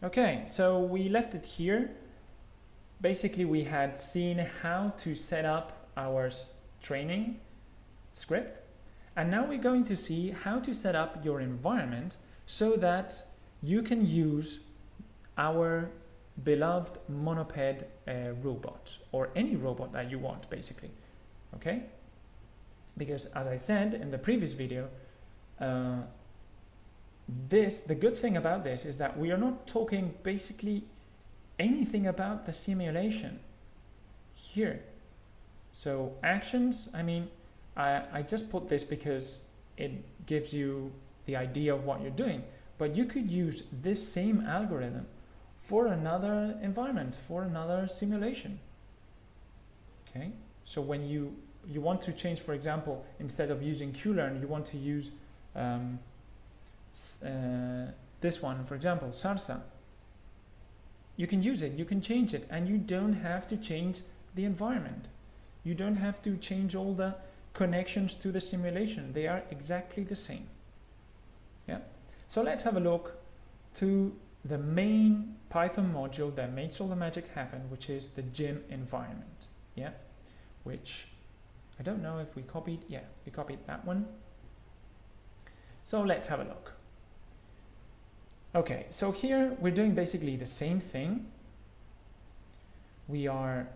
Okay, so we left it here. Basically, we had seen how to set up our training script. And now we're going to see how to set up your environment so that you can use our beloved Monopod robot, or any robot that you want, basically. Okay? Because as I said in the previous video, the good thing about this is that we are not talking basically anything about the simulation here. So actions, I mean, I just put this because it gives you the idea of what you're doing, but you could use this same algorithm for another environment, for another simulation. Okay, so when you want to change, for example, instead of using QLearn, you want to use this one, for example, Sarsa. You can use it, you can change it, and you don't have to change the environment. You don't have to change all the connections to the simulation. They are exactly the same. Yeah. So let's have a look to the main Python module that makes all the magic happen, which is the gym environment. Yeah. Which I don't know if we copied. Yeah, we copied that one. So let's have a look. Okay, so here we're doing basically the same thing. We are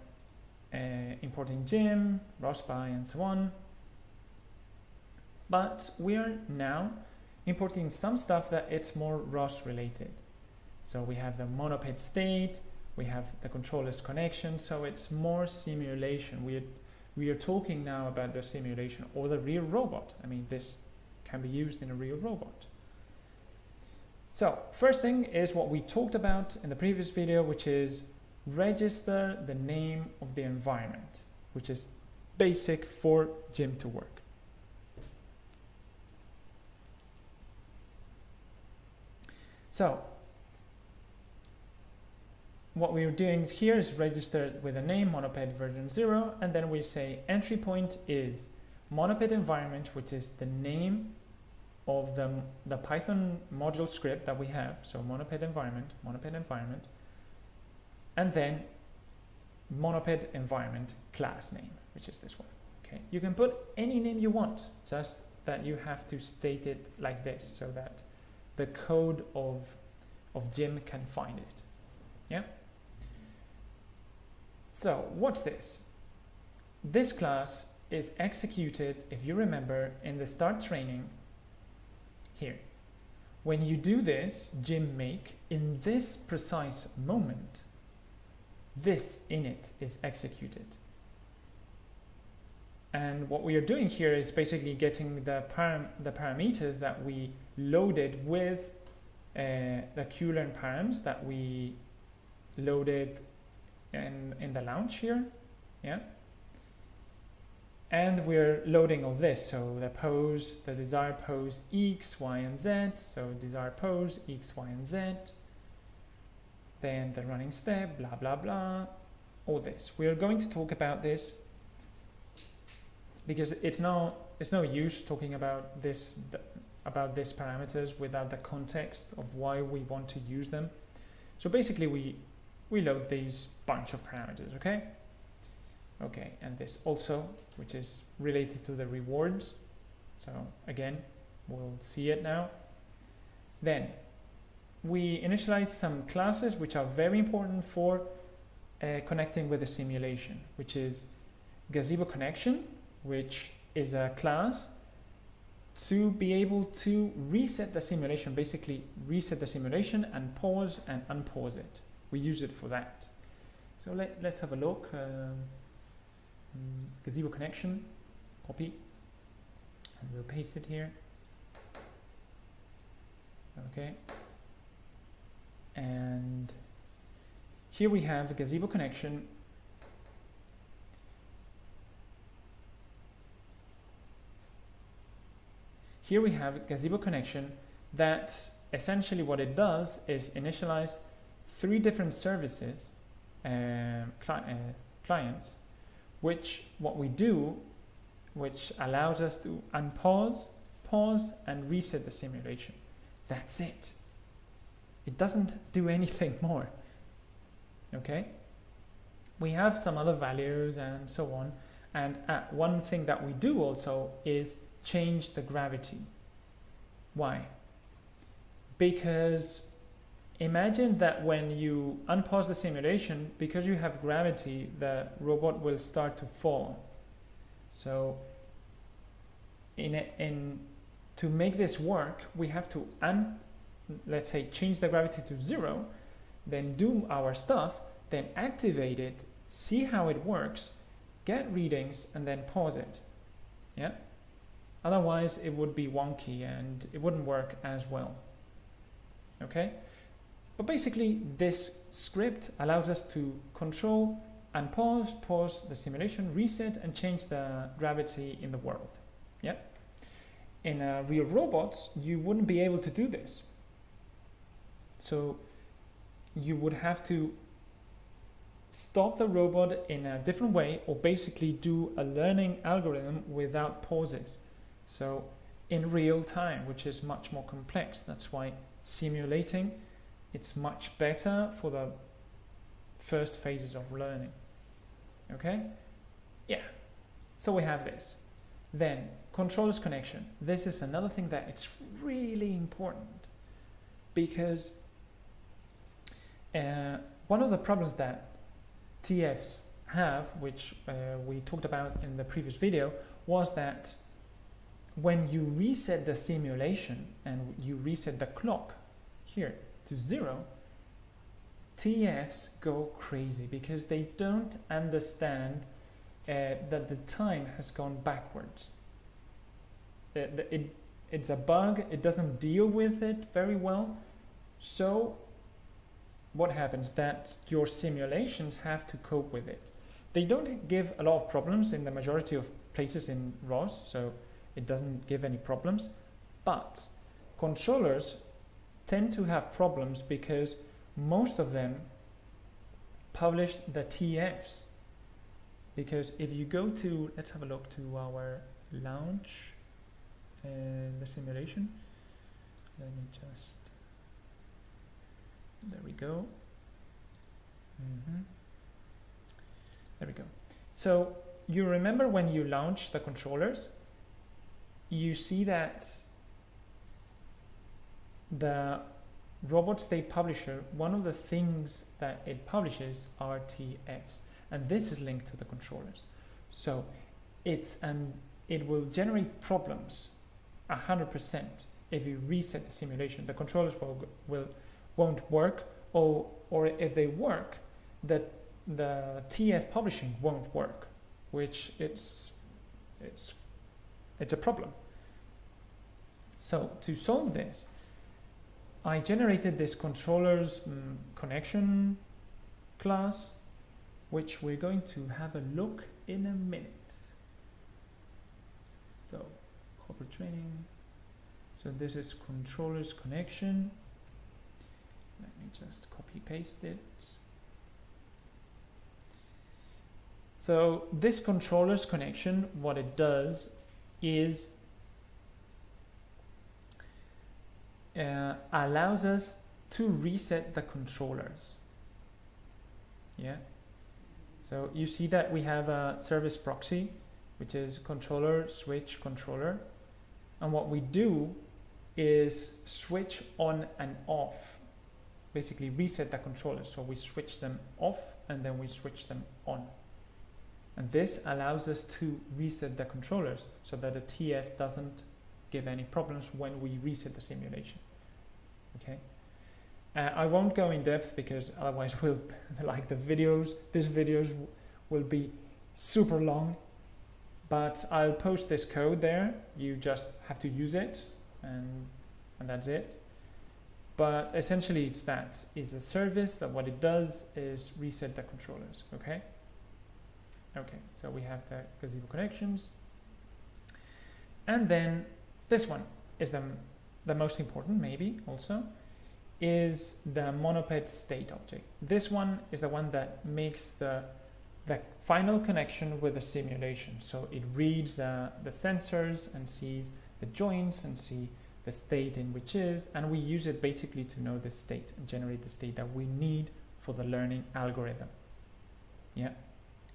importing gym, ROS by, and so on. But we are now importing some stuff that it's more ROS related. So we have the Monopod state, we have the controller's connection, so it's more simulation. We are talking now about the simulation or the real robot. I mean, this can be used in a real robot. So first thing is what we talked about in the previous video, which is register the name of the environment, which is basic for gym to work. So what we're doing here is register with a name, Monopod version 0, and then we say entry point is Monopod environment, which is the name of the Python module script that we have. So Monopod environment, and then Monopod environment class name, which is this one. Okay, you can put any name you want, just that you have to state it like this so that the code of gym can find it. Yeah. So what's this? This class is executed, if you remember, in the start training here. When you do this gym make, in this precise moment, this init is executed. And what we are doing here is basically getting the parameters that we loaded with the QLearn params that we loaded in the launch here. Yeah. And we're loading all this. So the pose, the desired pose X, Y, and Z. So desired pose X, Y, and Z. Then the running step, blah, blah, blah. All this. We are going to talk about this because it's no use talking about this parameters without the context of why we want to use them. So basically we load these bunch of parameters, okay? Okay, and this also, which is related to the rewards. So again, we'll see it now. Then we initialize some classes which are very important for connecting with the simulation, which is Gazebo Connection, which is a class to be able to reset the simulation, basically reset the simulation and pause and unpause it. We use it for that. So let's have a look. Gazebo Connection, copy, and we'll paste it here. Okay. And here we have a Gazebo Connection. Here we have a Gazebo Connection that essentially what it does is initialize 3 different services, clients, which allows us to unpause, pause, and reset the simulation. That's it. It doesn't do anything more. Okay? We have some other values and so on. And one thing that we do also is change the gravity. Why? Because imagine that when you unpause the simulation, because you have gravity, the robot will start to fall. So to make this work, we have to let's say change the gravity to 0, then do our stuff, then activate it, see how it works, get readings, and then pause it. Yeah? Otherwise it would be wonky and it wouldn't work as well. Okay? But basically this script allows us to control and pause the simulation, reset, and change the gravity in the world. Yeah? In real robots, you wouldn't be able to do this. So you would have to stop the robot in a different way, or basically do a learning algorithm without pauses. So in real time, which is much more complex. That's why simulating, it's much better for the first phases of learning. Okay? Yeah. So we have this. Then controllers connection. This is another thing that it's really important, because one of the problems that TFs have, which we talked about in the previous video, was that when you reset the simulation and you reset the clock here to 0, TFs go crazy because they don't understand that the time has gone backwards. It's a bug, it doesn't deal with it very well. So what happens? That your simulations have to cope with it. They don't give a lot of problems in the majority of places in ROS, so it doesn't give any problems. But controllers tend to have problems because most of them publish the TFs. Because if you go to, let's have a look to our launch, the simulation. Let me just, there we go. There we go. So you remember when you launch the controllers, you see that the robot state publisher, one of the things that it publishes are TFs, and this is linked to the controllers. So it will generate problems 100% if you reset the simulation. The controllers won't work, or if they work, the TF publishing won't work, which it's a problem. So to solve this, I generated this controllers connection class, which we're going to have a look in a minute. So corporate training. So this is controllers connection. Let me just copy paste it. So this controllers connection, what it does is allows us to reset the controllers. Yeah. So you see that we have a service proxy, which is controller switch controller, and what we do is switch on and off, basically reset the controllers. So we switch them off and then we switch them on, and this allows us to reset the controllers so that the TF doesn't give any problems when we reset the simulation. Okay. I won't go in depth because otherwise we'll like these videos will be super long, but I'll post this code there. You just have to use it and that's it. But essentially it's a service that what it does is reset the controllers. Okay. Okay, so we have the Gazebo connections, and then this one is the most important, maybe also, is the Monopod state object. This one is the one that makes the final connection with the simulation. So it reads the sensors and sees the joints and see the state in which is, and we use it basically to know the state and generate the state that we need for the learning algorithm. Yeah.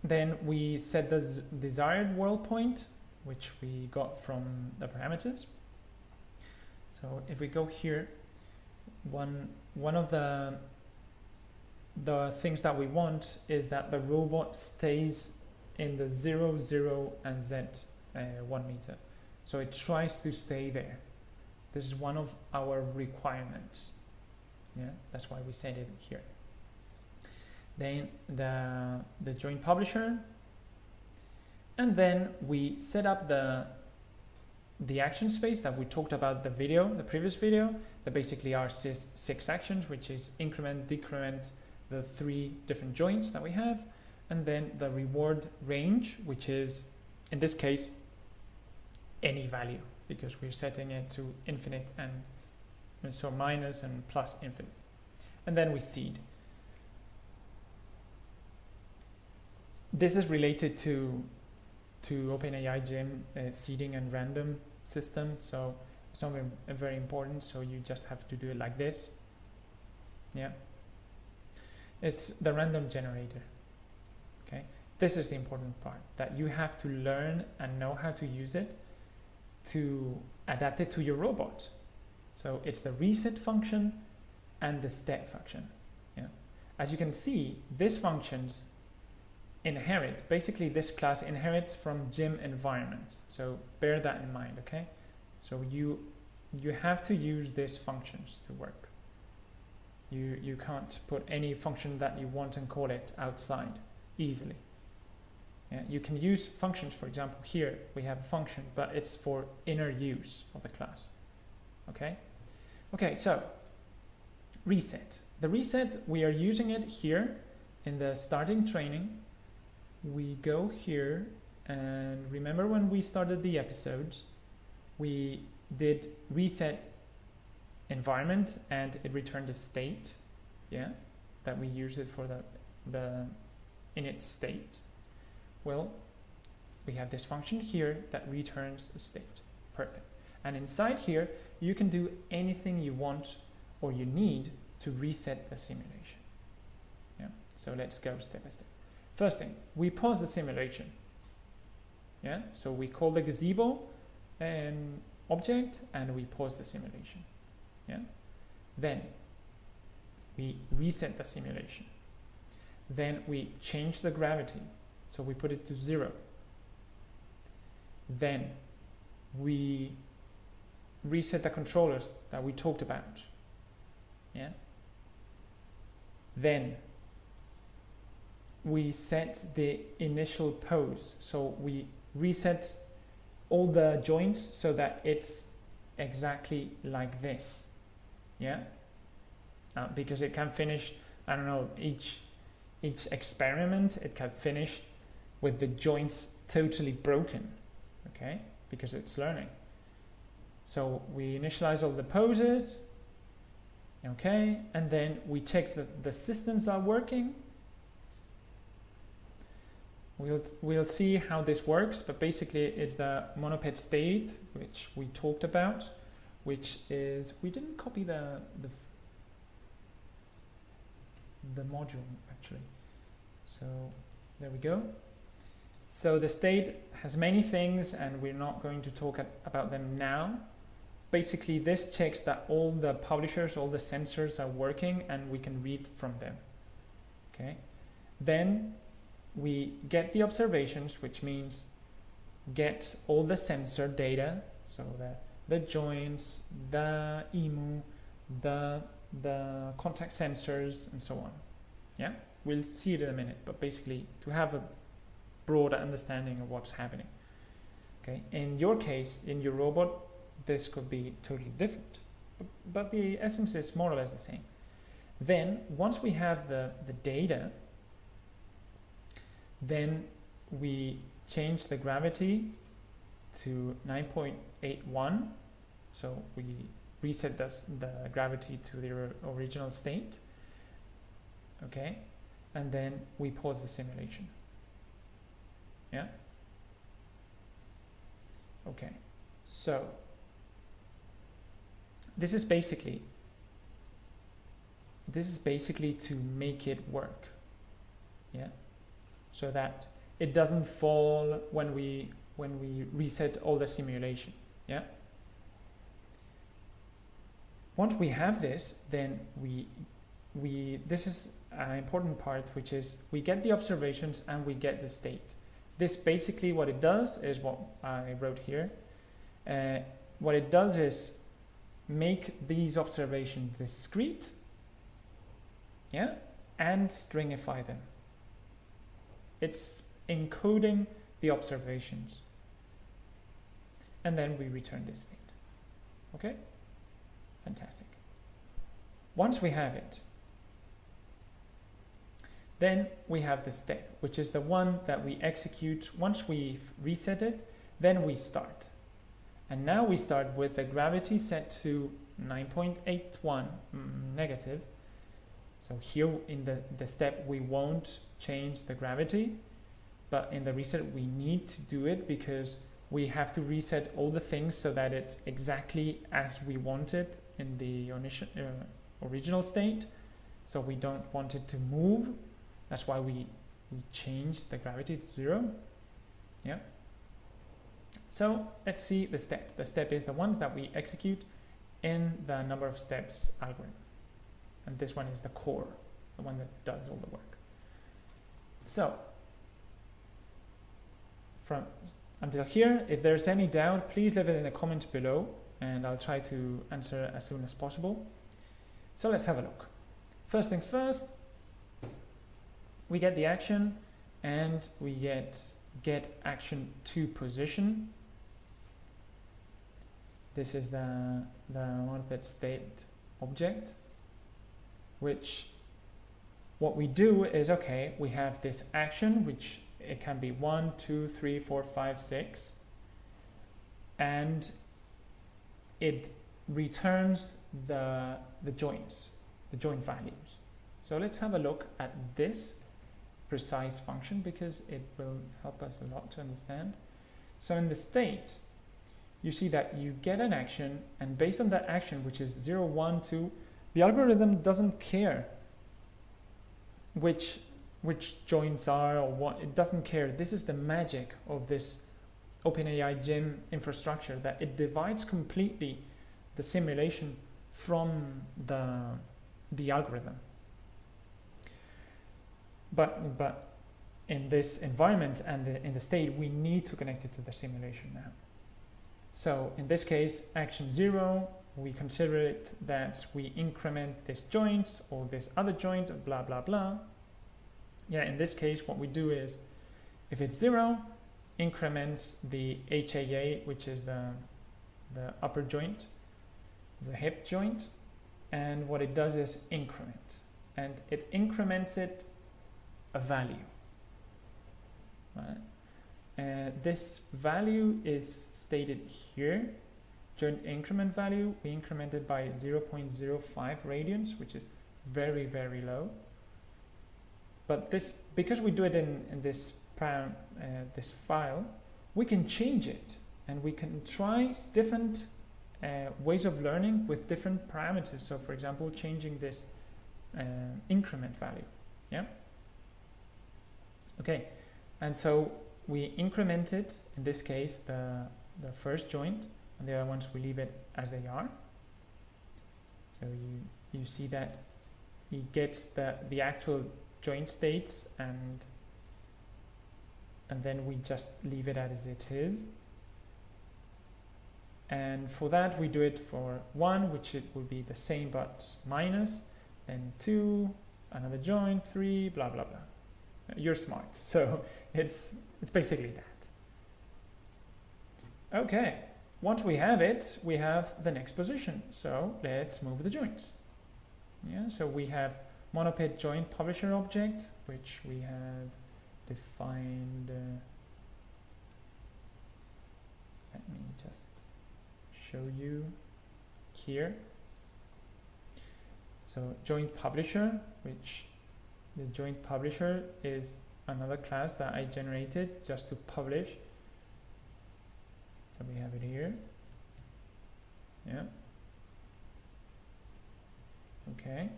Then we set the desired world point, which we got from the parameters. So if we go here, one of the things that we want is that the robot stays in the 0, 0, and Z 1 meter. So it tries to stay there. This is one of our requirements. Yeah, that's why we set it here. Then the joint publisher, and then we set up the action space that we talked about the previous video, that basically are 6 actions, which is increment, decrement, the 3 different joints that we have, and then the reward range, which is in this case any value, because we're setting it to infinite and so minus and plus infinite. And then we seed. This is related to OpenAI-Gym seeding and random system, so it's not very important, so you just have to do it like this. Yeah, it's the random generator. Okay, this is the important part, that you have to learn and know how to use it to adapt it to your robot. So it's the reset function and the step function. Yeah, as you can see, these functions inherit, basically this class inherits from gym environment, so bear that in mind. Okay, so you have to use these functions to work. You can't put any function that you want and call it outside easily. Yeah, you can use functions, for example here we have a function, but it's for inner use of the class. Okay, so reset. The reset, we are using it here in the starting training. We go here, and remember when we started the episodes, we did reset environment and it returned a state, yeah, that we use it for the init state. Well, we have this function here that returns a state. Perfect. And inside here you can do anything you want or you need to reset the simulation. Yeah, so let's go step by step. First thing, we pause the simulation. Yeah, so we call the gazebo object and we pause the simulation. Yeah, then we reset the simulation. Then we change the gravity, so we put it to 0. Then we reset the controllers that we talked about. Yeah. Then we set the initial pose, so we reset all the joints so that it's exactly like this. Yeah, because it can finish, I don't know, each experiment it can finish with the joints totally broken. Okay, because it's learning. So we initialize all the poses. Okay, and then we check that the systems are working. We'll see how this works, but basically it's the Monopod state, which we talked about, which is, we didn't copy the module actually. So there we go. So the state has many things and we're not going to talk about them now. Basically this checks that all the publishers, all the sensors are working and we can read from them. Okay. Then we get the observations, which means get all the sensor data, so the joints, the EMU, the contact sensors, and so on. Yeah, we'll see it in a minute, but basically to have a broad understanding of what's happening. Okay, in your case, in your robot, this could be totally different, but the essence is more or less the same. Then once we have the data, then we change the gravity to 9.81, so we reset the gravity to the original state. Okay, and then we pause the simulation. Yeah. Okay, so this is basically to make it work, yeah, so that it doesn't fall when we reset all the simulation, yeah. Once we have this, then this is an important part, which is we get the observations and we get the state. This basically what it does is what I wrote here. What it does is make these observations discrete, yeah, and stringify them. It's encoding the observations. And then we return this state. Okay? Fantastic. Once we have it, then we have the step, which is the one that we execute once we've reset it, then we start. And now we start with the gravity set to 9.81 negative. So here in the step we won't change the gravity, but in the reset we need to do it because we have to reset all the things so that it's exactly as we want it in the original state. So we don't want it to move. That's why we change the gravity to 0. Yeah. So let's see the step. The step is the one that we execute in the number of steps algorithm. And this one is the core, the one that does all the work. So until here, if there's any doubt, please leave it in the comments below and I'll try to answer as soon as possible. So let's have a look. First things first, we get the action and we get action to position. This is the Monopod state object, which what we do is, okay, we have this action, which it can be 1, 2, 3, 4, 5, 6, and it returns the joints, the joint values. So let's have a look at this precise function because it will help us a lot to understand. So in the state, you see that you get an action, and based on that action, which is 0, 1, 2, the algorithm doesn't care which joints are or what, it doesn't care. This is the magic of this OpenAI-Gym infrastructure, that it divides completely the simulation from the algorithm. But in this environment and in the state, we need to connect it to the simulation now. So in this case, action 0, we consider it that we increment this joint or this other joint, blah, blah, blah. Yeah, in this case, what we do is, if it's 0, increments the HAA, which is the upper joint, the hip joint, and what it does is increment. And it increments it a value. Right? This value is stated here. Joint increment value, we incremented by 0.05 radians, which is very, very low. But this, because we do it in this file, we can change it and we can try different ways of learning with different parameters. So for example, changing this increment value. Yeah. Okay. And so we incremented, in this case, the first joint, and the other ones we leave it as they are. So you see that he gets the actual joint states, and then we just leave it as it is. And for that we do it for 1, which it will be the same but minus, then 2, another joint, 3, blah blah blah. You're smart, so it's basically that. Okay, once we have it, we have the next position. So let's move the joints. Yeah, so we have Monopod joint publisher object, which we have defined. Let me just show you here. So joint publisher, which the joint publisher is another class that I generated just to publish. So we have it here. Yeah. Okay.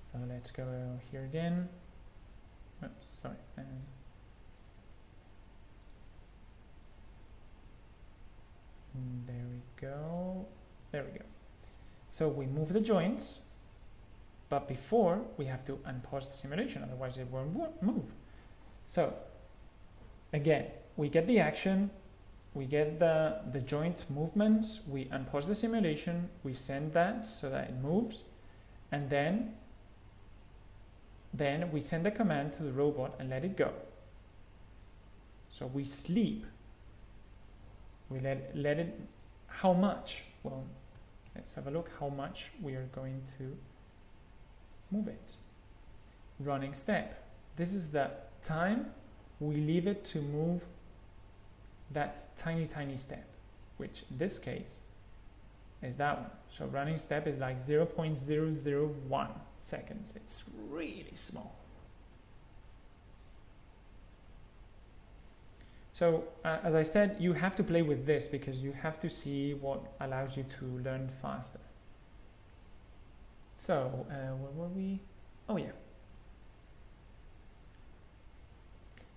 So let's go here again. Oops, sorry. There we go. There we go. So we move the joints, but before we have to unpause the simulation, otherwise it won't move. So again, we get the action, we get the joint movements, we unpause the simulation, we send that so that it moves, and then we send a command to the robot and let it go. So we sleep. We let it, how much? Well, let's have a look how much we are going to move it. Running step. This is the time we leave it to move that tiny step, which in this case is that one. So running step is like 0.001 seconds. It's really small. So as I said, you have to play with this because you have to see what allows you to learn faster. So where were we? Oh yeah.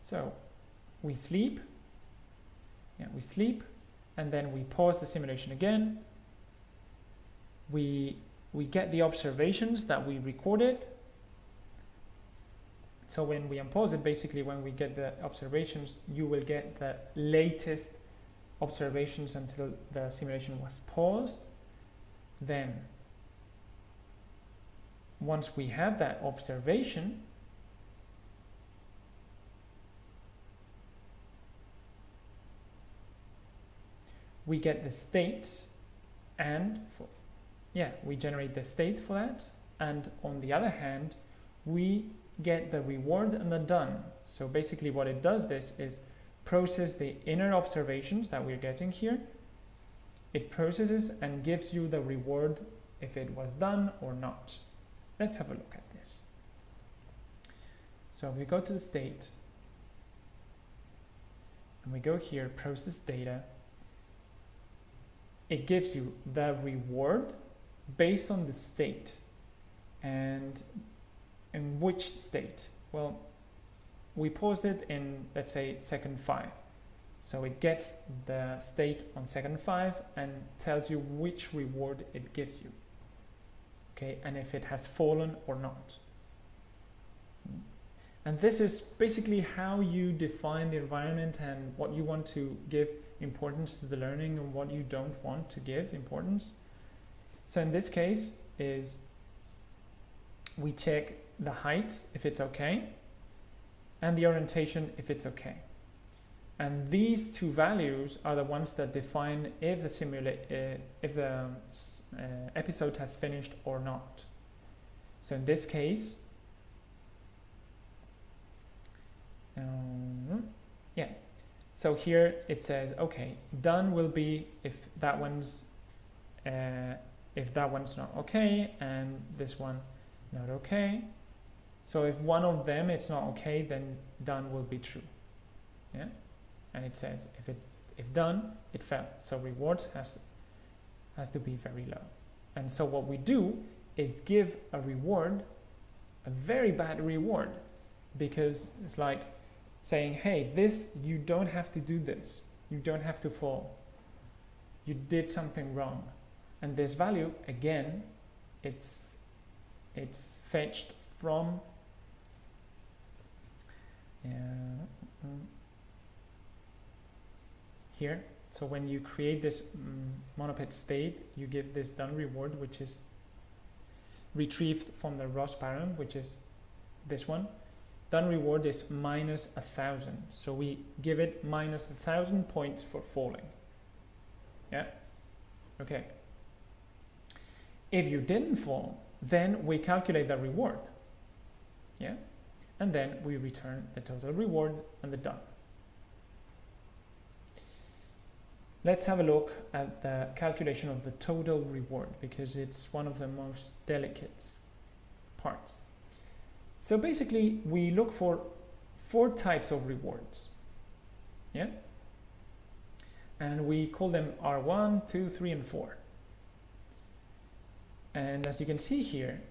So we sleep. Yeah, we sleep, and then we pause the simulation again. We get the observations that we recorded. So when we unpause it, basically when we get the observations, you will get the latest observations until the simulation was paused. Then once we have that observation, we get the states, and we generate the state for that, and on the other hand we get the reward and the done. So basically what it does this is process the inner observations that we're getting here. It processes and gives you the reward if it was done or not. Let's have a look at this. So if we go to the state and we go here, process data, it gives you the reward based on the state. And in which state? Well, we paused it in, let's say, second 5. So it gets the state on second 5 and tells you which reward it gives you. Okay, and if it has fallen or not. And this is basically how you define the environment and what you want to give importance to the learning and what you don't want to give importance. So in this case is we check the height if it's okay and the orientation if it's okay. And these two values are the ones that define if the episode has finished or not. So in this case, so here it says, okay, done will be if that one's not okay and this one not okay. So if one of them it's not okay, then done will be true. Yeah, and it says if done, it fell. So rewards has to be very low. And so what we do is give a reward, a very bad reward, because it's like saying, hey, this, you don't have to do this. You don't have to fall. You did something wrong. And this value, again, it's fetched from here. So when you create this Monopod state, you give this done reward, which is retrieved from the ROS param, which is this one. Done reward is minus 1,000. So we give it minus 1,000 points for falling. Yeah. Okay. If you didn't fall, then we calculate the reward. Yeah. And then we return the total reward and the done. Let's have a look at the calculation of the total reward because it's one of the most delicate parts. So basically, we look for 4 types of rewards. Yeah? And we call them R1, 2, 3, and 4. And as you can see here,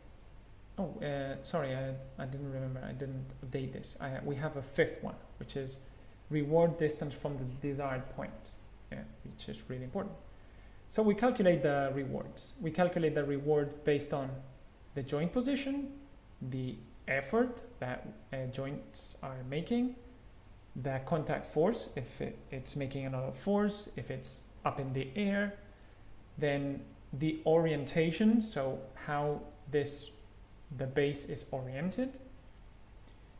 sorry, I didn't remember, I didn't update this. We have a fifth one, which is reward distance from the desired point, which is really important. So we calculate the rewards. We calculate the reward based on the joint position, the effort that joints are making, the contact force, if it's making another force, if it's up in the air, then the orientation, so how the base is oriented.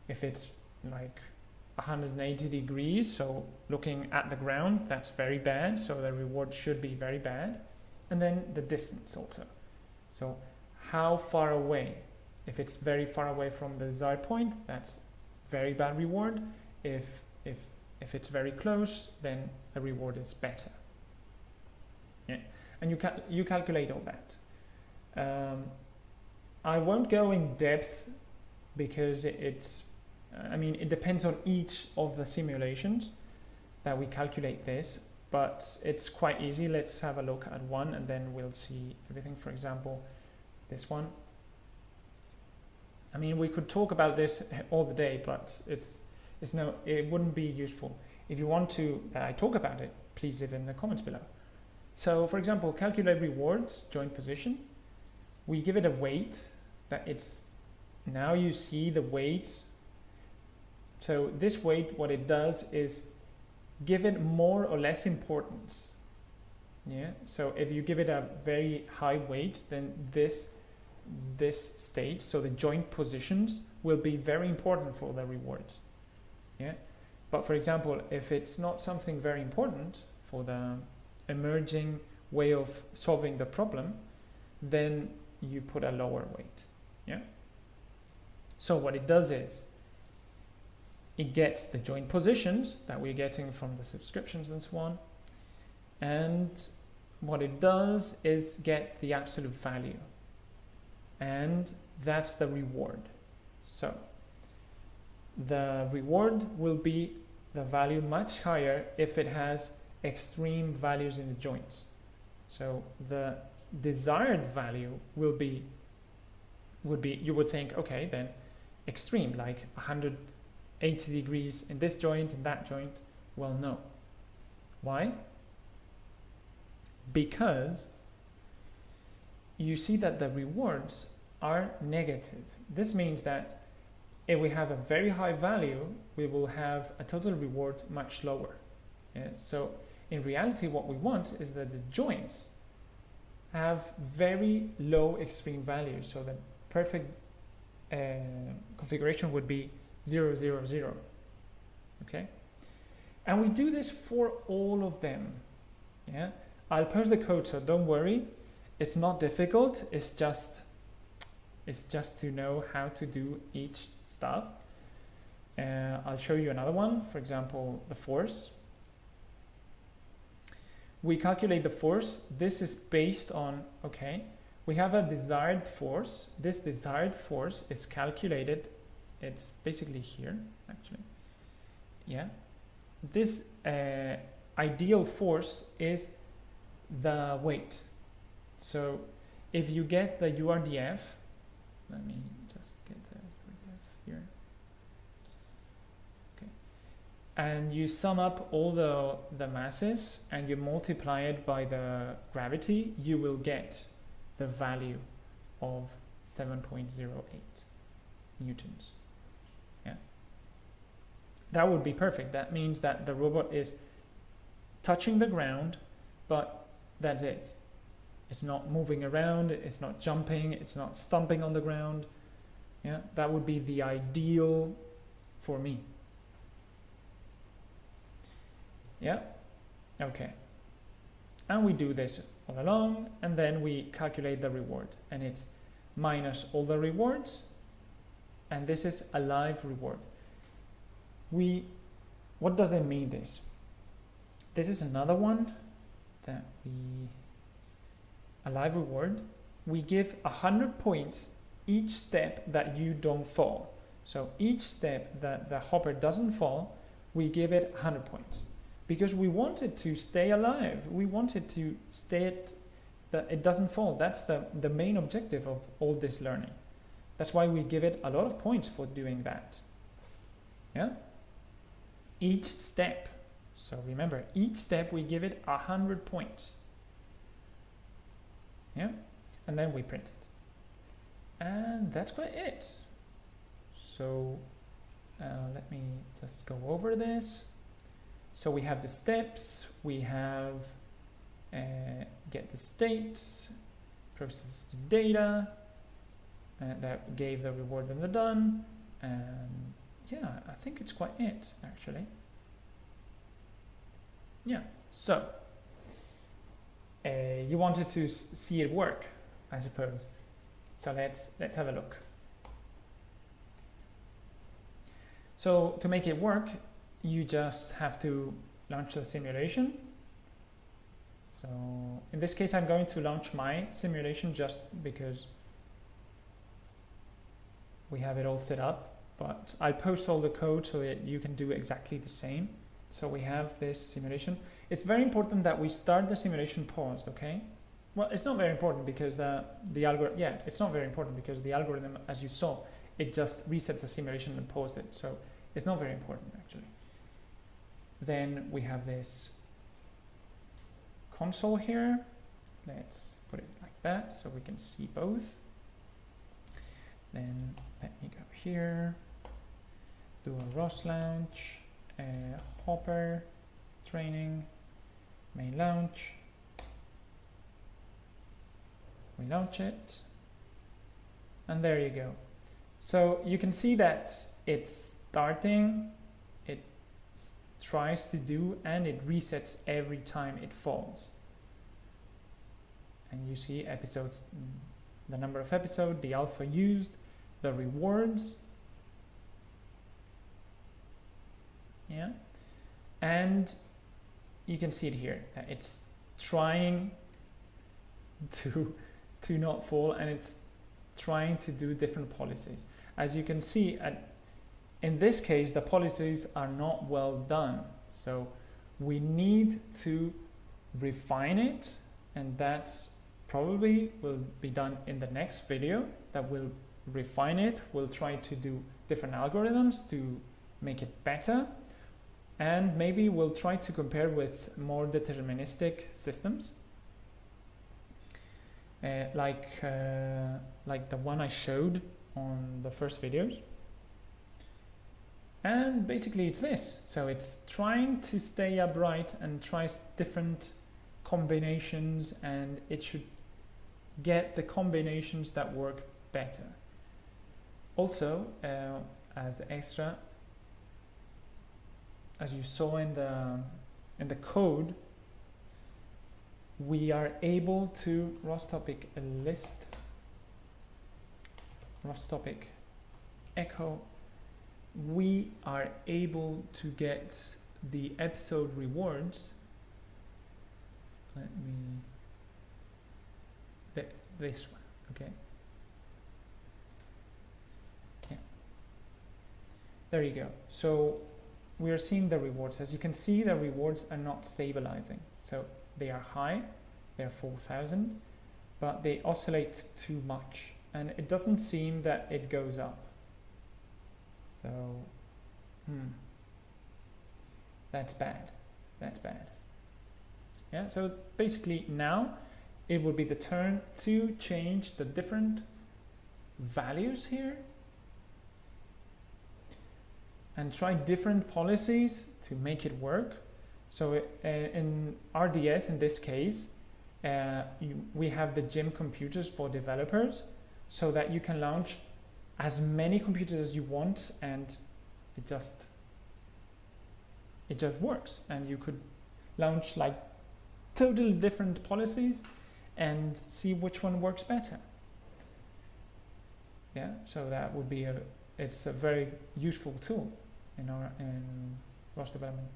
If it's like 180 degrees, so looking at the ground, that's very bad, so the reward should be very bad. And then the distance also. So how far away? If it's very far away from the desired point, that's very bad reward. If it's very close, then the reward is better. Yeah, and you calculate all that. I won't go in depth because it depends on each of the simulations that we calculate this, but it's quite easy. Let's have a look at one and then we'll see everything. For example, this one. I mean, we could talk about this all the day, but it wouldn't be useful. If you want that I talk about it, please leave in the comments below. So for example, calculate rewards, joint position. We give it a weight now you see the weight. So this weight, what it does is give it more or less importance. Yeah. So if you give it a very high weight, then this state, so the joint positions, will be very important for the rewards. Yeah. But for example, if it's not something very important for the emerging way of solving the problem, then you put a lower weight. Yeah. So what it does is it gets the joint positions that we're getting from the subscriptions and so on, and what it does is get the absolute value, and that's the reward. So the reward will be the value much higher if it has extreme values in the joints. So the desired value would be you would think, okay, then extreme, like 180 degrees in this joint, in that joint. Well, no. Why? Because you see that the rewards are negative. This means that if we have a very high value, we will have a total reward much lower. Yeah? So in reality, what we want is that the joints have very low extreme values. So the perfect configuration would be 0, 0, 0. Okay? And we do this for all of them. Yeah? I'll post the code, so don't worry. It's not difficult. It's just to know how to do each stuff. I'll show you another one. For example, the force. We calculate the force. This is based on, okay, we have a desired force. This desired force is calculated. It's basically here, actually. Yeah. This ideal force is the weight. So if you get the URDF, let me just get the URDF here. Okay. And you sum up all the masses and you multiply it by the gravity, you will get the value of 7.08 newtons. Yeah. That would be perfect. That means that the robot is touching the ground, but that's it. It's not moving around, it's not jumping, it's not stomping on the ground. Yeah, that would be the ideal for me. Yeah, okay. And we do this all along, and then we calculate the reward, and it's minus all the rewards, and this is a live reward. What does it mean, this? This is another one that a live reward. We give 100 points each step that you don't fall. So each step that the hopper doesn't fall, we give it 100 points. Because we want it to stay alive. We want it to stay at that it doesn't fall. That's the main objective of all this learning. That's why we give it a lot of points for doing that. Yeah? Each step. So remember, each step we give it 100 points. Yeah? And then we print it. And that's quite it. So let me just go over this. So we have the steps, we have get the states, process the data, that gave the reward when they're done, and yeah, I think it's quite it actually. Yeah, so you wanted to see it work, I suppose. So let's have a look. So to make it work, you just have to launch the simulation. So in this case, I'm going to launch my simulation just because we have it all set up, but I'll post all the code so that you can do exactly the same. So we have this simulation. It's very important that we start the simulation paused, okay? Well, it's not very important because the algorithm, yeah, it's not very important because the algorithm, as you saw, it just resets the simulation and pauses it. So it's not very important actually. Then we have this console here. Let's put it like that so we can see both. Then let me go here, do a ROS launch, hopper training, main launch. We launch it, and there you go. So you can see that it's starting, it tries to do, and it resets every time it falls. And you see episodes, the number of episodes, the alpha used, the rewards. Yeah, and you can see it here. It's trying to not fall, and it's trying to do different policies. As you can see, in this case, the policies are not well done. So we need to refine it, and that's probably will be done in the next video. That will refine it. We'll try to do different algorithms to make it better, and maybe we'll try to compare with more deterministic systems. Like the one I showed on the first videos. And basically it's this. So it's trying to stay upright and tries different combinations, and it should get the combinations that work better. Also, as extra, as you saw in the code, we are able to ROS topic list, ROS topic echo. We are able to get the episode rewards. Let me, this one, okay. Yeah. There you go. So we are seeing the rewards. As you can see, the rewards are not stabilizing. So they are high, they're 4,000, but they oscillate too much, and it doesn't seem that it goes up. So, that's bad. That's bad. Yeah. So basically, now it will be the turn to change the different values here and try different policies to make it work. So in RDS, in this case, we have the gym computers for developers, so that you can launch as many computers as you want, and it just works. And you could launch like totally different policies and see which one works better. Yeah, so that would be it's a very useful tool in our ROS development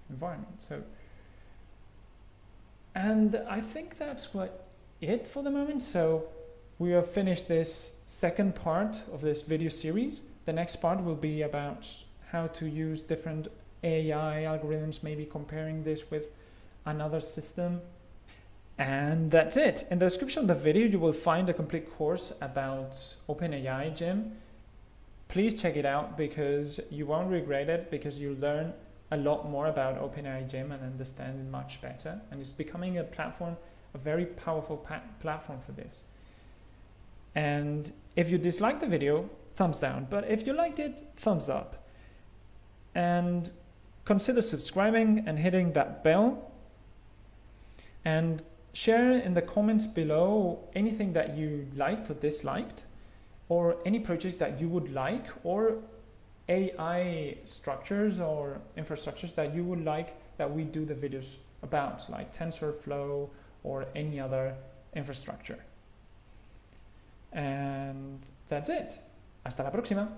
environment. So, and I think that's it for the moment. So we have finished this second part of this video series. The next part will be about how to use different AI algorithms, maybe comparing this with another system. And that's it. In the description of the video, you will find a complete course about OpenAI-Gym. Please check it out because you won't regret it, because you'll learn a lot more about OpenAI-Gym and understand it much better. And it's becoming a platform, a very powerful platform for this. And if you disliked the video, thumbs down. But if you liked it, thumbs up. And consider subscribing and hitting that bell. And share in the comments below anything that you liked or disliked, or any project that you would like, or AI structures or infrastructures that you would like that we do the videos about, like TensorFlow or any other infrastructure. And that's it. Hasta la próxima.